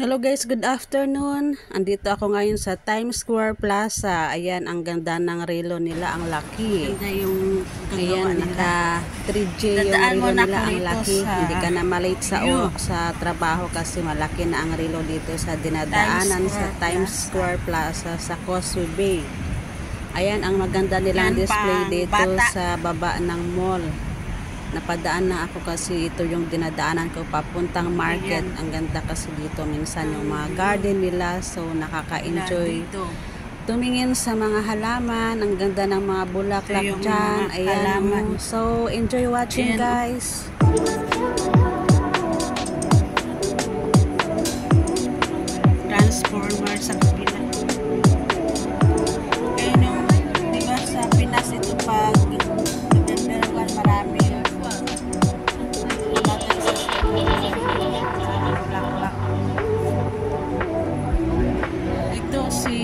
Hello guys, good afternoon. Andito ako ngayon sa Times Square Plaza. Ayan, ang ganda ng relo nila, ang laki. Ganda yung ayan, naka 3J yung relo nila, ang laki. Hindi ka na malate sa trabaho kasi malaki na ang relo dito sa dinadaanan sa Times Square Plaza sa Causeway Bay. Ayan, ang maganda nilang display dito sa baba ng mall. Napadaan na ako kasi ito yung dinadaanan ko papuntang market. Ang ganda kasi dito minsan yung mga garden nila, so nakaka-enjoy tumingin sa mga halaman. Ang ganda ng mga bulaklak dyan. Ayan, so enjoy watching guys. Transformer sa kabila. Ayun yung, diba sa Pinas ito pag nagdalawan marami. Ito si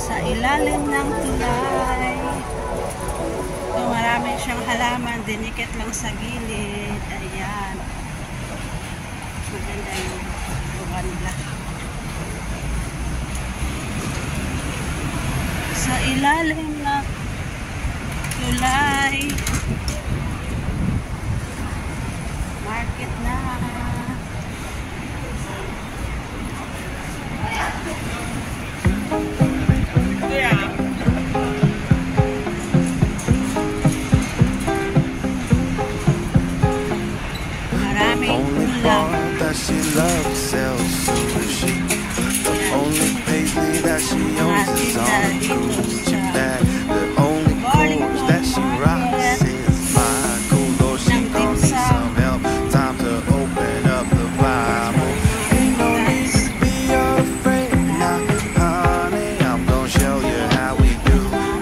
sa ilalim ng tulay. So, marami siyang halaman, dinikit lang sa gilid. Ayan, maganda yung lupa nila. Sa ilalim ng tulay, market na. Only bar that she loves sells sushi. The only paisley that she owns is on Gucci bag. The only clothes that she rocks is Michael. Though she gon' need some help, time to open up the Bible. Ain't no need to be afraid now, honey. I'm gon' show you how we do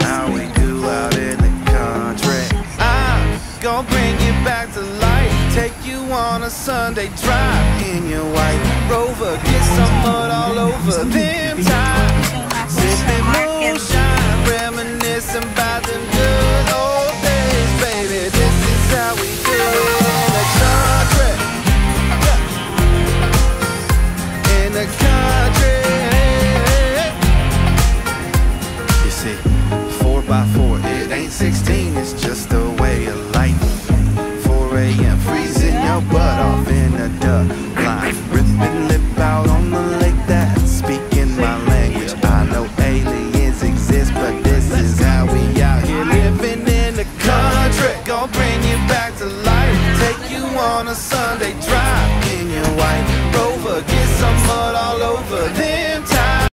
out in the country. I'm gon' bring you back to life. Take you on a Sunday drive in your white Rover. Get some mud all over them times. Sipping moonshine, reminiscing about them good old days, baby. This is how we do it in the country. In the country. You see, 4x4, it ain't 16, it's just a way of life. 4 a.m. freezing your butt off in a duck line, ripping lip out on the lake that's speaking my language. I know aliens exist, but this is how we out here living in the country. Gonna bring you back to life, take you on a Sunday drive in your white Rover. Get some mud all over them tires.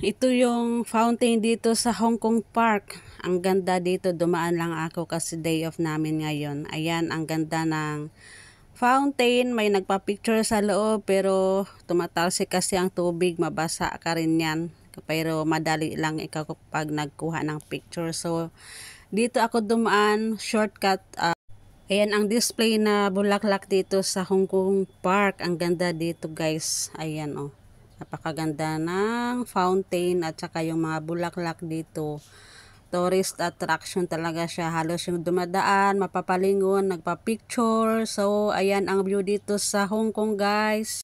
Ito yung fountain dito sa Hong Kong Park. Ang ganda dito, dumaan lang ako kasi day off namin ngayon. Ayan, ang ganda ng fountain. May nagpa-picture sa loob pero tumatalsik kasi ang tubig, mabasa ka rin yan. Pero madali lang ikaw pag nagkuha ng picture. So, dito ako dumaan, shortcut. Ayan ang display na bulaklak dito sa Hong Kong Park. Ang ganda dito guys. Ayan oh. Napakaganda ng fountain at saka yung mga bulaklak dito. Tourist attraction talaga siya. Halos yung dumadaan, mapapalingon, nagpa-picture. So, ayan ang view dito sa Hong Kong guys.